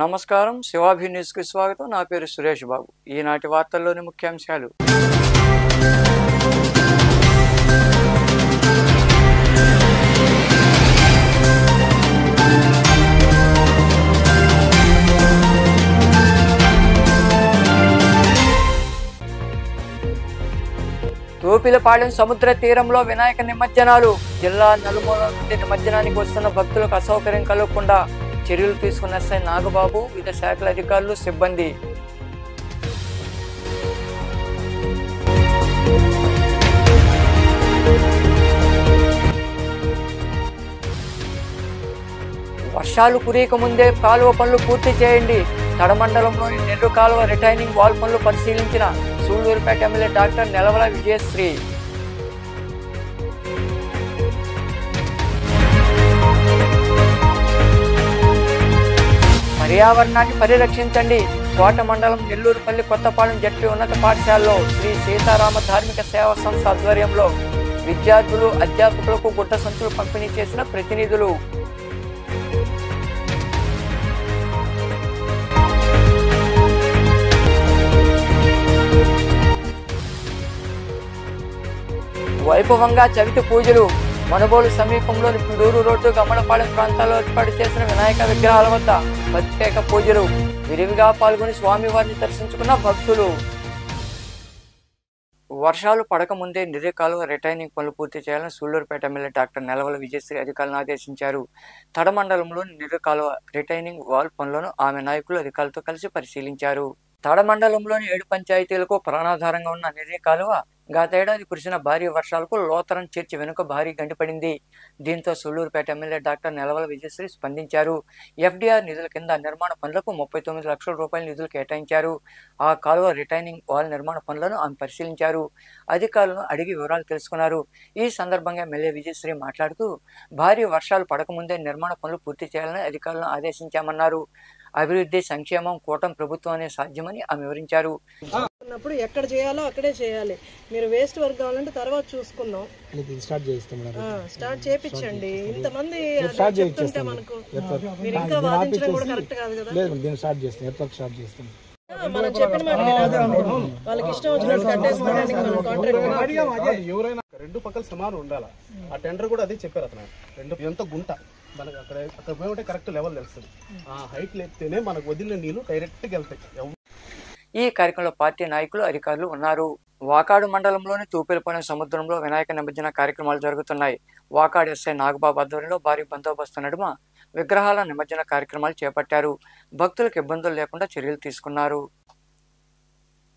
నమస్కారం, శివాభి న్యూస్కి స్వాగతం. నా పేరు సురేష్ బాబు. ఈనాటి వార్తల్లోని ముఖ్యాంశాలు. తూపిలపాలెం సముద్ర తీరంలో వినాయక నిమజ్జనాలు. జిల్లా నలుమూల నుండి నిమజ్జనానికి వస్తున్న భక్తులకు అసౌకర్యం కలగకుండా చర్యలు తీసుకున్న ఎస్ఐ నాగబాబు, వివిధ శాఖల అధికారులు, సిబ్బంది. వర్షాలు కురియక ముందే కాలువ పనులు పూర్తి చేయండి. తడమండలంలోని నెర్రు కాలువ రిటైనింగ్ వాల్ పనులు పరిశీలించిన సూళ్లూరుపేట ఎమ్మెల్యే డాక్టర్ నెలవల విజయశ్రీ. పర్యావరణాన్ని పరిరక్షించండి. కోట మండలం నెల్లూరుపల్లి కొత్తపాలెం జడ్పీ ఉన్నత పాఠశాలలో శ్రీ సీతారామ ధార్మిక సేవా సంస్థ ఆధ్వర్యంలో విద్యార్థులు, అధ్యాపకులకు గుడ్డ సంచులు పంపిణీ చేసిన ప్రతినిధులు. వైభవంగా చవితి పూజలు. మనుబోలు సమీపంలోని పిడూరు రోడ్డు, గమ్మలపాలెం ప్రాంతాల్లో ఏర్పాటు చేసిన వినాయక విగ్రహాల వద్ద ప్రత్యేక పూజలు. విరివిగా పాల్గొని స్వామివారిని దర్శించుకున్న భక్తులు. వర్షాలు పడక ముందే నిర్రి కాలువ రిటైనింగ్ పనులు పూర్తి చేయాలని సూళ్లూరుపేట ఎమ్మెల్యే డాక్టర్ నెలవల విజయశ్రీ అధికారులను ఆదేశించారు. తడమండలంలోని నిర్రి కాలువ రిటైనింగ్ వాల్ పనులను ఆమె నాయకులు అధికారులతో కలిసి పరిశీలించారు. తడమండలంలోని 7 పంచాయతీలకు ప్రాణాధారంగా ఉన్న నిర్రి కాలువ గతేడాది కురిసిన భారీ వర్షాలకు లోతరం చర్చి వెనుక భారీ గండిపడింది. దీంతో సూళ్లూరుపేట ఎమ్మెల్యే డాక్టర్ నెలవల విజయశ్రీ స్పందించారు. ఎఫ్డీఆర్ నిధుల కింద నిర్మాణ పనులకు 39 లక్షల రూపాయల నిధులు కేటాయించారు. ఆ కాలువ రిటైనింగ్ వాల్ నిర్మాణ పనులను ఆమె పరిశీలించారు. అధికారులను అడిగి వివరాలు తెలుసుకున్నారు. ఈ సందర్భంగా ఎమ్మెల్యే విజయశ్రీ మాట్లాడుతూ భారీ వర్షాలు పడకముందే నిర్మాణ పనులు పూర్తి చేయాలని అధికారులను ఆదేశించామన్నారు. అభివృద్ధి, సంక్షేమం కూటమి ప్రభుత్వాన్ని సాధ్యమని ఆమె వివరించారు. ఎక్కడ చేయాలో అక్కడే చేయాలి. మీరు వేస్ట్ వర్క్ కావాలంటే తర్వాత చూసుకుందాం. స్టార్ట్ చేయించండి. ఇంతమంది చెప్తుంటే మనకు మీరు ఇంకా వాదించడం కూడా కరెక్ట్ కాదు కదా. మనం చెప్పిన మాట వాళ్ళకి ఇష్టం వచ్చినట్టు కట్టేసుకోవడానికి మనం కాంట్రాక్ట్. రెండు పక్కల సమానం ఉండాలి. ఆ టెండర్ కూడా అదే చెప్పారు అతను. రెండు ఎంత గుంట మనకు అక్కడ పోయి కరెక్ట్ లెవెల్ తెలుస్తుంది. ఆ హైట్ లేపితేనే మనకు వదిలిన నీళ్లు డైరెక్ట్గా వెళ్తాయి. ఈ కార్యక్రమంలో పార్టీ నాయకులు, అధికారులు ఉన్నారు. వాకాడు మండలంలోని తూపిలపాలెం సముద్రంలో వినాయక నిమజ్జన కార్యక్రమాలు జరుగుతున్నాయి. వాకాడు ఎస్ఐ నాగబాబు ఆధ్వర్యంలో భారీ బందోబస్తు నడుమ విగ్రహాల నిమజ్జన కార్యక్రమాలు చేపట్టారు. భక్తులకు ఇబ్బందులు లేకుండా చర్యలు తీసుకున్నారు.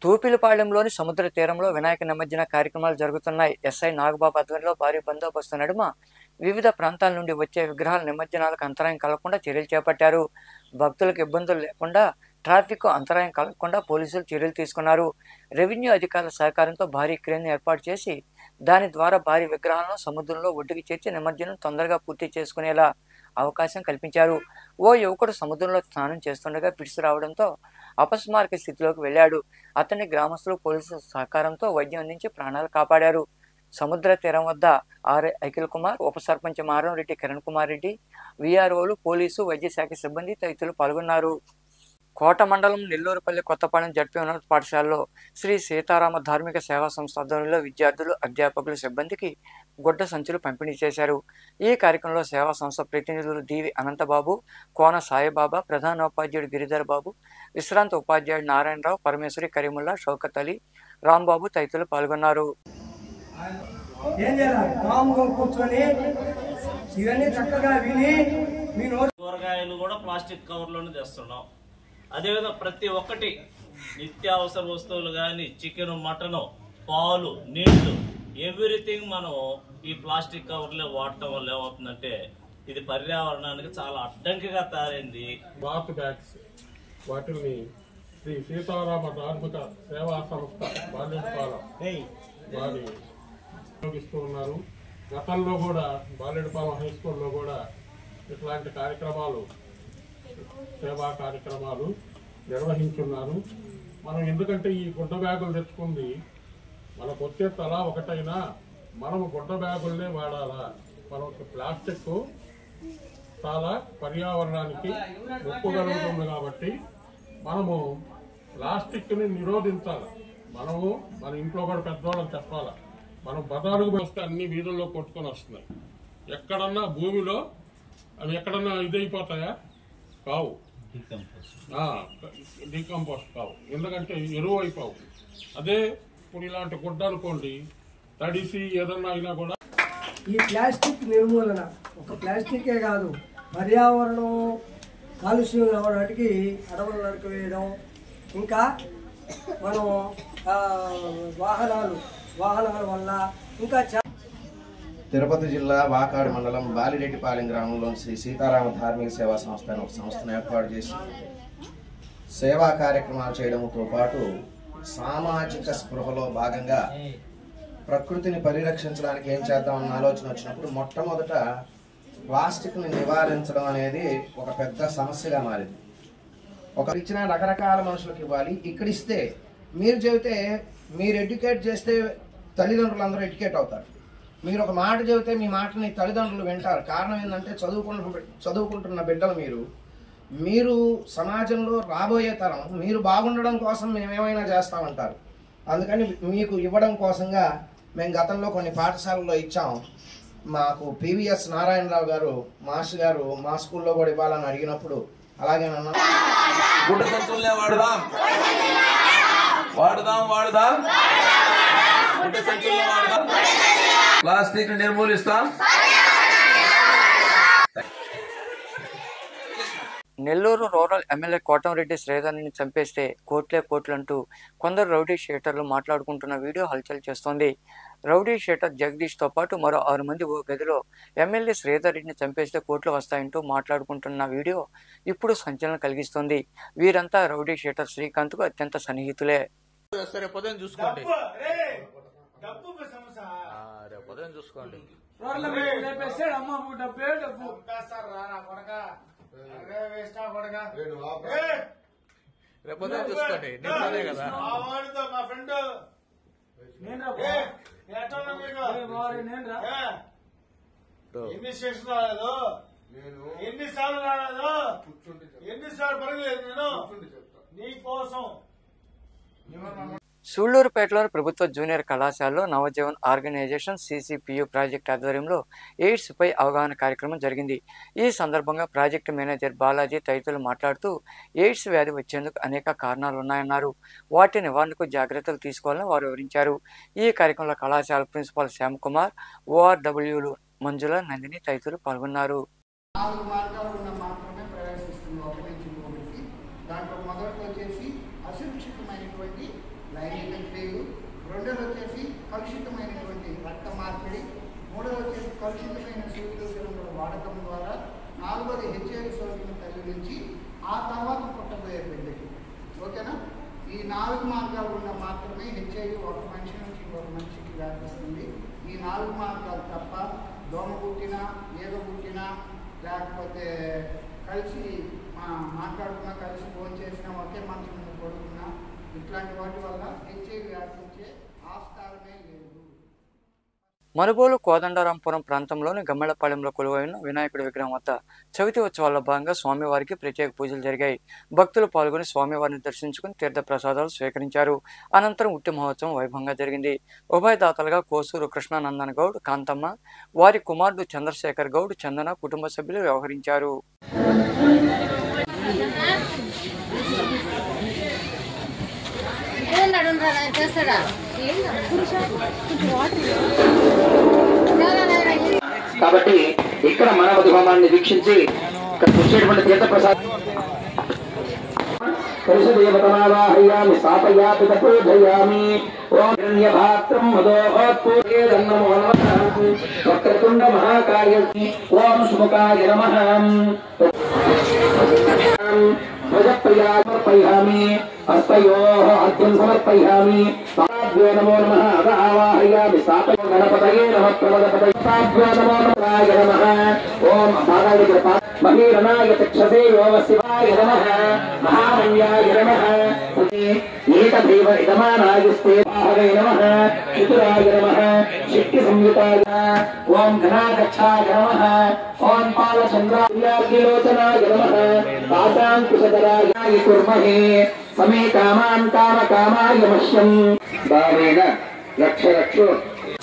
తూపిలపాలెంలోని సముద్ర తీరంలో వినాయక నిమజ్జన కార్యక్రమాలు జరుగుతున్నాయి. ఎస్ఐ నాగబాబు ఆధ్వర్యంలో భారీ బందోబస్తు నడుమ వివిధ ప్రాంతాల నుండి వచ్చే విగ్రహాల నిమజ్జనాలకు అంతరాయం కలగకుండా చర్యలు చేపట్టారు. భక్తులకు ఇబ్బందులు లేకుండా, ట్రాఫిక్ అంతరాయం కలగకుండా పోలీసులు చర్యలు తీసుకున్నారు. రెవెన్యూ అధికారుల సహకారంతో భారీ క్రేన్ ఏర్పాటు చేసి దాని ద్వారా భారీ విగ్రహాలను సముద్రంలో ఒడ్డుకి చేర్చి నిమజ్జనం తొందరగా పూర్తి చేసుకునేలా అవకాశం కల్పించారు. ఓ యువకుడు సముద్రంలో స్నానం చేస్తుండగా పిడిసి రావడంతో అపస్మారక స్థితిలోకి వెళ్ళాడు. అతన్ని గ్రామస్తులు, పోలీసుల సహకారంతో వైద్యం అందించి ప్రాణాలు కాపాడారు. సముద్ర తీరం వద్ద ఆర్ అఖిల్ కుమార్, ఉప సర్పంచ్ మారం రెడ్డి, కిరణ్ కుమార్ రెడ్డి, విఆర్ఓలు, పోలీసు, వైద్య శాఖ సిబ్బంది తదితరులు పాల్గొన్నారు. కోట మండలం నెల్లూరుపల్లి కొత్తపాలెం జడ్పీ ఉన్నత పాఠశాలలో శ్రీ సీతారామ ధార్మిక సేవా సంస్థ ఆధ్వర్యంలో విద్యార్థులు, అధ్యాపకులు, సిబ్బందికి గుడ్డ సంచులు పంపిణీ చేశారు. ఈ కార్యక్రమంలో సేవా సంస్థ ప్రతినిధులు దీవి అనంతబాబు, కోన సాయిబాబా, ప్రధానోపాధ్యాయుడు గిరిధర్ బాబు, విశ్రాంత ఉపాధ్యాయుడు నారాయణరావు, పరమేశ్వరి, కరీముల్లా, షౌకత్ అలీ, రాంబాబు తదితరులు పాల్గొన్నారు. కూరగాయలు కూడా ప్లాస్టిక్ కవర్లోనే తెస్తున్నాం. అదేవిధంగా ప్రతి ఒక్కటి నిత్యావసర వస్తువులు కానీ, చికెన్, మటన్, పాలు, నీళ్లు, ఎవ్రీథింగ్ మనం ఈ ప్లాస్టిక్ కవర్లే వాడటం వల్ల ఏమవుతుందంటే ఇది పర్యావరణానికి చాలా అడ్డంకిగా తయారైంది. బాత్ బ్యాగ్స్ వాటిని శ్రీ సీతారామ ధార్మిక సేవా సంస్థ బాలెడుపాలెం వారి ఉపయోగిస్తూ ఉన్నారు. గతంలో కూడా బాలెడుపాలెం హై స్కూల్లో కూడా ఇట్లాంటి కార్యక్రమాలు, సేవా కార్యక్రమాలు నిర్వహించున్నారు. మనం ఎందుకంటే ఈ గుడ్డ బ్యాగులు తెచ్చుకుంది మనకు వచ్చే తల ఒకటైనా మనం గుడ్డ బ్యాగుల్నే వాడాలా. మనం ప్లాస్టిక్ చాలా పర్యావరణానికి ముప్పు కలుగుతుంది. కాబట్టి మనము ప్లాస్టిక్ని నిరోధించాలి. మనము మన ఇంట్లో కూడా పెద్దవాళ్ళని చెప్పాలి. మనం బజారుకు వస్తే అన్ని వీధుల్లో కొట్టుకొని వస్తున్నాయి. ఎక్కడన్నా భూమిలో అవి ఎక్కడన్నా ఇదైపోతాయా? కావు, డీకంపోస్ట్ కావు. ఎందుకంటే ఎరువు అయిపోవు. అదే ఇప్పుడు ఇలాంటి గుడ్డ అనుకోండి, తడిసి ఏదన్నా అయినా కూడా. ఈ ప్లాస్టిక్ నిర్మూలన ఒక ప్లాస్టికే కాదు, పర్యావరణం కాలుష్యం కావడానికి అడవులు నరికివేయడం, ఇంకా మనం వాహనాల వల్ల ఇంకా తిరుపతి జిల్లా వాకాడు మండలం బాలిరెడ్డిపాలెం గ్రామంలో శ్రీ సీతారామ ధార్మిక సేవా సంస్థ అనే ఒక సంస్థను ఏర్పాటు చేసి సేవా కార్యక్రమాలు చేయడంతో పాటు సామాజిక స్పృహలో భాగంగా ప్రకృతిని పరిరక్షించడానికి ఏం చేద్దామన్న ఆలోచన వచ్చినప్పుడు మొట్టమొదట ప్లాస్టిక్ని నివారించడం అనేది ఒక పెద్ద సమస్యగా మారింది. ఒక ఇచ్చిన రకరకాల మనుషులకు ఇవ్వాలి. ఇక్కడ ఇస్తే మీరు చెబితే మీరు ఎడ్యుకేట్ చేస్తే తల్లిదండ్రులు అందరూ ఎడ్యుకేట్ అవుతారు. మీరు ఒక మాట చెబితే మీ మాటని తల్లిదండ్రులు వింటారు. కారణం ఏంటంటే చదువుకుంటున్న బిడ్డలు మీరు సమాజంలో రాబోయే తరం మీరు బాగుండడం కోసం మేమేమైనా చేస్తామంటారు. అందుకని మీకు ఇవ్వడం కోసంగా మేము గతంలో కొన్ని పాఠశాలల్లో ఇచ్చాం. మాకు పివిఎస్ నారాయణరావు గారు మాస్టర్ గారు మా స్కూల్లో కూడా ఇవ్వాలని అడిగినప్పుడు అలాగేనన్నా గుడ్డ సంచులనే వాడదాం గుడ్డ సంచులనే వాడదాం, ప్లాస్టిక్ నిర్మూలిస్తాం. నెల్లూరు రూరల్ ఎమ్మెల్యే కోటంరెడ్డి శ్రీధర్ని చంపేస్తే కోట్లంటూ కొందరు రౌడీ షీటర్లు మాట్లాడుకుంటున్న వీడియో హల్చల్ చేస్తోంది. రౌడీ షీటర్ జగదీష్తో పాటు మరో 6 మంది ఓ గదిలో ఎమ్మెల్యే శ్రీధర్ రెడ్డిని చంపేస్తే కోట్లు వస్తాయంటూ మాట్లాడుకుంటున్న వీడియో ఇప్పుడు సంచలనం కలిగిస్తోంది. వీరంతా రౌడీ షీటర్ శ్రీకాంత్కు అత్యంత సన్నిహితులే. చూసుకోండి. ఎన్ని స్టేషన్ రాలేదు, ఎన్నిసార్లు రాలేదు, ఎన్నిసార్లు పడలేదు నేను నీ కోసం. సూళ్లూరుపేటలోని ప్రభుత్వ జూనియర్ కళాశాలలో నవజీవన్ ఆర్గనైజేషన్ సిసిపియు ప్రాజెక్టు ఆధ్వర్యంలో ఎయిడ్స్ పై అవగాహన కార్యక్రమం జరిగింది. ఈ సందర్భంగా ప్రాజెక్టు మేనేజర్ బాలాజీ తదితరులు మాట్లాడుతూ ఎయిడ్స్ వ్యాధి వచ్చేందుకు అనేక కారణాలు ఉన్నాయన్నారు. వాటి నివారణకు జాగ్రత్తలు తీసుకోవాలని వారు వివరించారు. ఈ కార్యక్రమంలో కళాశాల ప్రిన్సిపాల్ శ్యామ్ కుమార్, ఓఆర్డబ్ల్యూలు మంజుల, నందిని తదితరులు పాల్గొన్నారు. లైంగిక క్రియలు, రెండోది వచ్చేసి కలుషితమైనటువంటి రక్త మార్పిడి, మూడోది వచ్చేసి కలుషితమైన సూర్యుల సిరంగుల వాడకం ద్వారా, నాలుగోది హెచ్ఐవి సోకిన తల్లి నుంచి ఆ తర్వాత పుట్టబోయే బిడ్డకి. ఓకేనా? ఈ 4 మార్గాలు ఉన్న మాత్రమే హెచ్ఐవి ఒక మనిషి నుంచి ఇంకొక మనిషికి వ్యాపిస్తుంది. ఈ 4 మార్గాలు తప్ప దోమ పుట్టినా, ఏదో పుట్టినా, లేకపోతే కలిసి మాట్లాడుకున్నా, కలిసి ఫోన్ చేసినా, ఒకే మంచం మీద పడుకున్నా, ఇట్లాంటి వాటి వల్ల హెచ్ఐవి వ్యాపించే ఆస్కారమే లేదు. మనుబోలు కోదండరాంపురం ప్రాంతంలోని గమ్మళ్ళపాలెంలో కొలువైన వినాయకుడి విగ్రహం వద్ద చవితి ఉత్సవాల్లో భాగంగా స్వామివారికి ప్రత్యేక పూజలు జరిగాయి. భక్తులు పాల్గొని స్వామివారిని దర్శించుకుని తీర్థ ప్రసాదాలు స్వీకరించారు. అనంతరం ఉట్టి మహోత్సవం వైభవంగా జరిగింది. ఉభయదాతలుగా కోసూరు కృష్ణానందన్ గౌడ్, కాంతమ్మ, వారి కుమారుడు చంద్రశేఖర్ గౌడ్, చందన కుటుంబ సభ్యులు వ్యవహరించారు. కాబట్టి ఇక్కడ మనవతి హోమాన్ని వీక్షించి వచ్చేటువంటి తీర్థ ప్రసాద్ పరిషదేవతమావాహయామి స్థాపయామి తపోధయామి. ఓం హిరణ్యపాత్రం మదోత్పూర్యేదన్నమో నమః. వక్రతుండ మహాకాయ ఓం సుముఖాయ నమః. ధ్వజప్రియాయ సమర్పయామి. హస్తయోః అర్ఘ్యం సమర్పయామి. తాభ్యో నమో నమః. అద ఆవాహయామి స్థాపయ గణపతయే నమః. ప్రమదపతయే తాభ్యో నమో నమః నమః. ఓం భాగాయ మహీరణాయ చక్షసే యోమ శివాయ నమః. మహామన్యాయ నమః. ఏకదేవ ఇదమానాయస్తే भावे नमः चतुराय नमः शिक्ति संयुताय ओम घनाध्यक्षाय नमः ओम पालचंद्रार्गिलोचनाय नमः पाशांकुशधराय कुर्महे समे कामान् कामकामाय मह्यं भावेन रक्ष रक्षो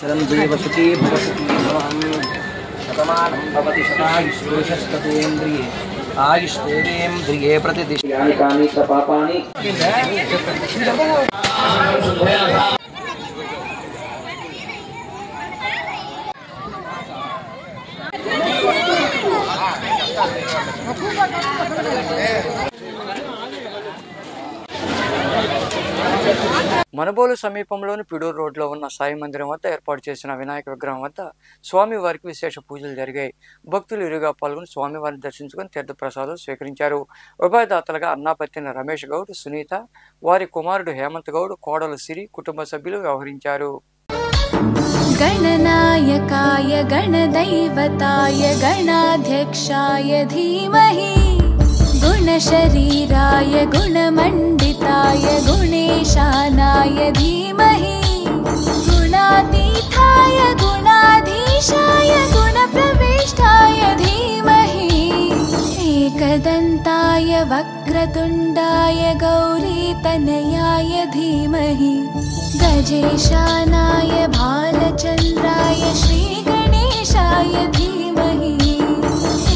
चिरंजीव सुखी भवसुखी शतमानं भवति शतायुष्येन्द्रिये आयुष्तेन्द्रिये प्रतिदिशि यानि कानि च पापानि మనబోలు సమీపంలోని పిడూరు రోడ్లో ఉన్న సాయి మందిరం వద్ద ఏర్పాటు చేసిన వినాయక విగ్రహం వద్ద స్వామివారికి విశేష పూజలు జరిగాయి. భక్తులు ఇరుగా పాల్గొని స్వామివారిని దర్శించుకుని తీర్థప్రసాదాలు స్వీకరించారు. ఉభయదాతలుగా అన్నాపత్తిన రమేష్ గౌడ్, సునీత, వారి కుమారుడు హేమంత్ గౌడ్, కోడలు సిరి కుటుంబ సభ్యులు వ్యవహరించారు. गणनायकाय गणदैवताय गणाध्यक्षाय धीमहि गुणशरीराय गुणमण्डिताय गुणेशानाय धीमहि गुणातीताय गुणाधीशाय गुणप्रविष्टाय धीमहि एकदन्ताय वक्रतुण्डाय गौरीतनयाय धीमहि गजेशानाय भालचन्द्राय श्रीगणेशाय धीमहि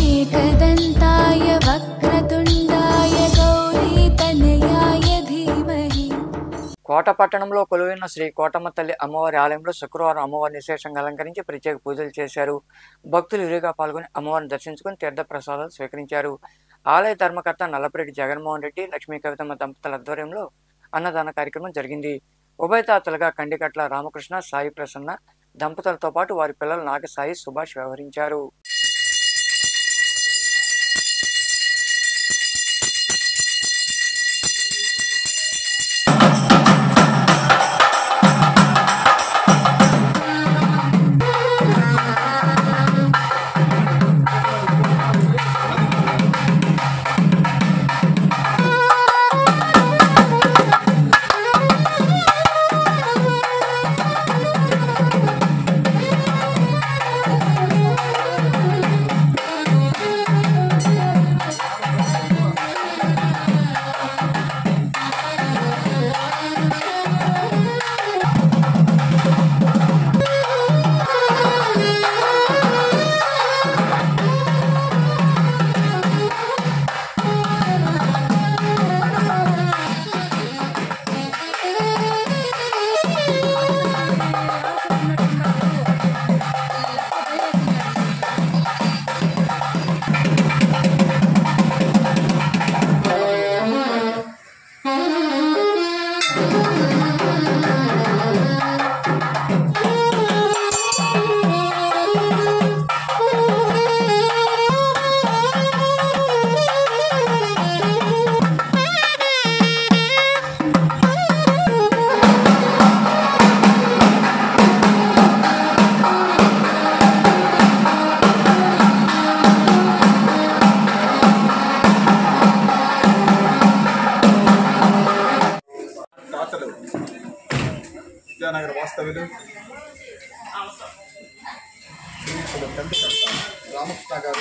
एकदन्ताय वक्रतुण्डाय गौरीतनयाय धीमहि. కోట పట్టణంలో కొలువైన శ్రీ కోటమ్మ తల్లి అమ్మవారి ఆలయంలో శుక్రవారం అమ్మవారిని విశేషంగా అలంకరించి ప్రత్యేక పూజలు చేశారు. భక్తులు ఇరుగా పాల్గొని అమ్మవారిని దర్శించుకుని తీర్థప్రసాదాలు స్వీకరించారు. ఆలయ ధర్మకర్త నల్లపరెడ్డి జగన్మోహన్ రెడ్డి, లక్ష్మీ కవితమ్మ దంపతుల ఆధ్వర్యంలో అన్నదాన కార్యక్రమం జరిగింది. ఉభయతాతలుగా కండికట్ల రామకృష్ణ, సాయి ప్రసన్న దంపతులతో పాటు వారి పిల్లలు నాగసాయి, సుభాష్ వ్యవహరించారు. విద్యానగర్ వాస్తవ్యులు రామకృష్ణ గారు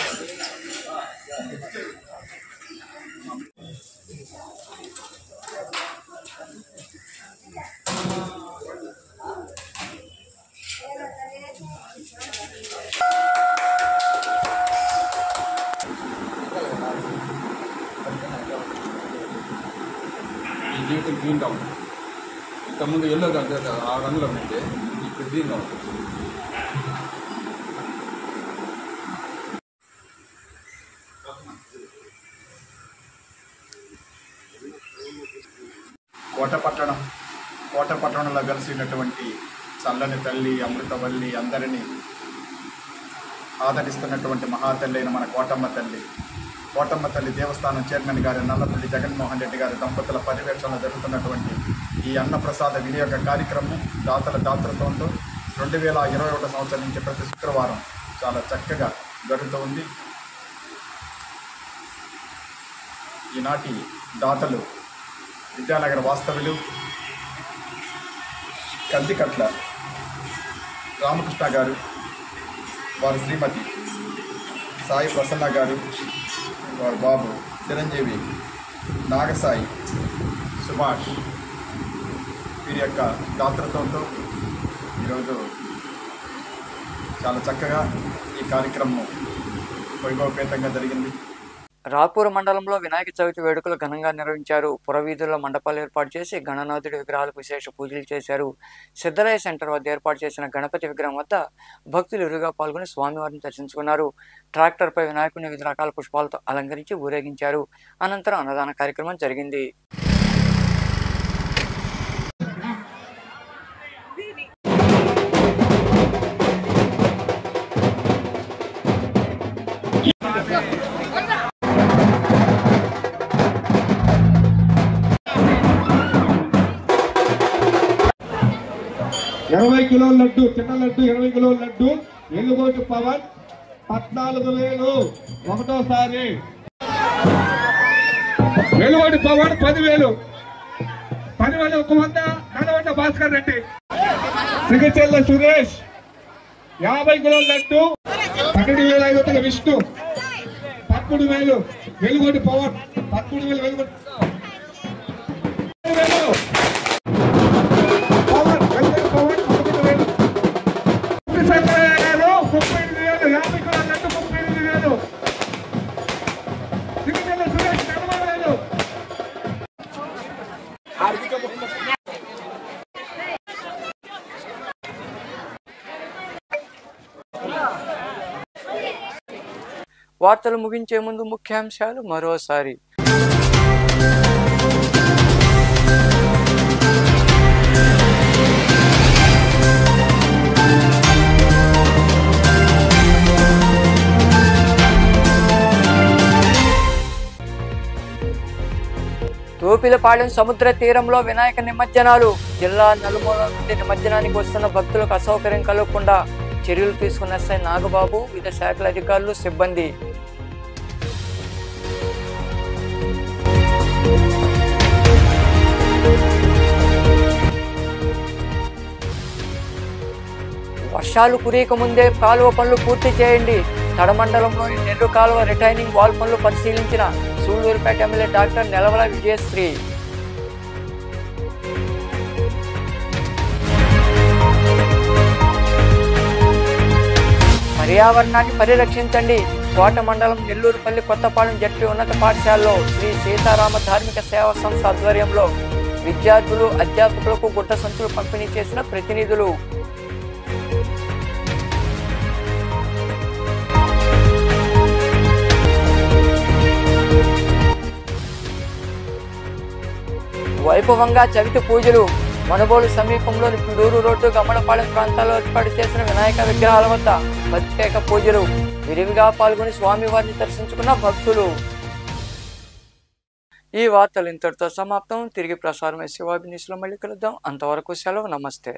ఈ జీవితం గ్రీన్గా ఉంటుంది. ఇంతకుముందు ఎల్లో ఆ రంగులో ఉంటే ఇప్పుడు గ్రీన్గా ఉంటుంది. కోట పట్టణంలో కలిసినటువంటి చల్లని తల్లి అమృతవల్లి అందరినీ ఆదరిస్తున్నటువంటి మహాతల్లి అయిన మన కోటమ్మ తల్లి దేవస్థానం చైర్మన్ గారు నల్లపల్లి జగన్మోహన్ రెడ్డి గారి దంపతుల పర్యవేక్షణలో జరుగుతున్నటువంటి ఈ అన్నప్రసాద వినియోగ కార్యక్రమం దాతృత్వంతో 2021 సంవత్సరం నుంచి ప్రతి శుక్రవారం చాలా చక్కగా జరుగుతూ ఉంది. ఈనాటి దాతలు విద్యానగర్ వాస్తవ్యులు కందికట్ల రామకృష్ణ గారు, వారి శ్రీమతి సాయి ప్రసన్న గారు, వారి బాబు చిరంజీవి నాగసాయి సుభాష్ వీరి యొక్క దాతృత్వంతో ఈరోజు చాలా చక్కగా ఈ కార్యక్రమం వైభవపేతంగా జరిగింది. రాపూర్ మండలంలో వినాయక చవితి వేడుకలు ఘనంగా నిర్వహించారు. పురవీధుల్లో మండపాలు ఏర్పాటు చేసి గణనాథుడి విగ్రహాలకు విశేష పూజలు చేశారు. సిద్ధరాయ సెంటర్ వద్ద ఏర్పాటు చేసిన గణపతి విగ్రహం వద్ద భక్తులు ఇరుగా పాల్గొని స్వామివారిని దర్శించుకున్నారు. ట్రాక్టర్పై వినాయకుడిని వివిధ రకాల పుష్పాలతో అలంకరించి ఊరేగించారు. అనంతరం అన్నదాన కార్యక్రమం జరిగింది. కిలోల లడ్డు, చిన్న లడ్డు 20 కిలోల లడ్డు, ఎలుగోటి పవన్ 14,000 ఒకటోసారి, వెలుగోటి పవన్ 10,000, 10,000 100 నడవండ భాస్కర్ రెడ్డి, సిగిచెల్ల సురేష్ 50 కిలోల లడ్డు 12,500 విష్ణు 13,000, వెలుగోటి పవన్ 13,000, వెలుగోటి వార్తలు ముగించే ముందు ముఖ్యాంశాలు మరోసారి. తోపిలపాలెం సముద్ర తీరంలో వినాయక నిమజ్జనాలు. జిల్లా నలుమూల నుండి నిమజ్జనానికి వస్తున్న భక్తులకు అసౌకర్యం కలగకుండా చర్యలు తీసుకున్న ఎస్ఐ నాగబాబు, వివిధ శాఖల అధికారులు, సిబ్బంది. వర్షాలు కురియక ముందే కాలువ పనులు పూర్తి చేయండి. తడమండలంలోని నెర్రు కాలువ రిటైనింగ్ వాల్ పనులు పరిశీలించిన సూళ్లూరుపేట ఎమ్మెల్యే డాక్టర్ నెలవల విజయశ్రీ. పర్యావరణాన్ని పరిరక్షించండి. కోట మండలం నెల్లూరుపల్లి కొత్తపాలెం జడ్పీ ఉన్నత పాఠశాలలో శ్రీ సీతారామ ధార్మిక సేవా సంస్థ ఆధ్వర్యంలో విద్యార్థులు, అధ్యాపకులకు గుట్ట సంచులు పంపిణీ చేసిన ప్రతినిధులు. వైభవంగా చవితి పూజలు. మనుబోలు సమీపంలోని పిడూరు రోడ్డు, గమ్మలపాలెం ప్రాంతాల్లో ఏర్పాటు చేసిన వినాయక విగ్రహాల వద్ద ప్రత్యేక పూజలు. విరివిగా పాల్గొని స్వామివారిని దర్శించుకున్న భక్తులు. ఈ వార్తలు ఇంతటితో సమాప్తం. తిరిగి ప్రసారమై శివాభినిస్లో మళ్ళీ కలుద్దాం. అంతవరకు సెలవు. నమస్తే.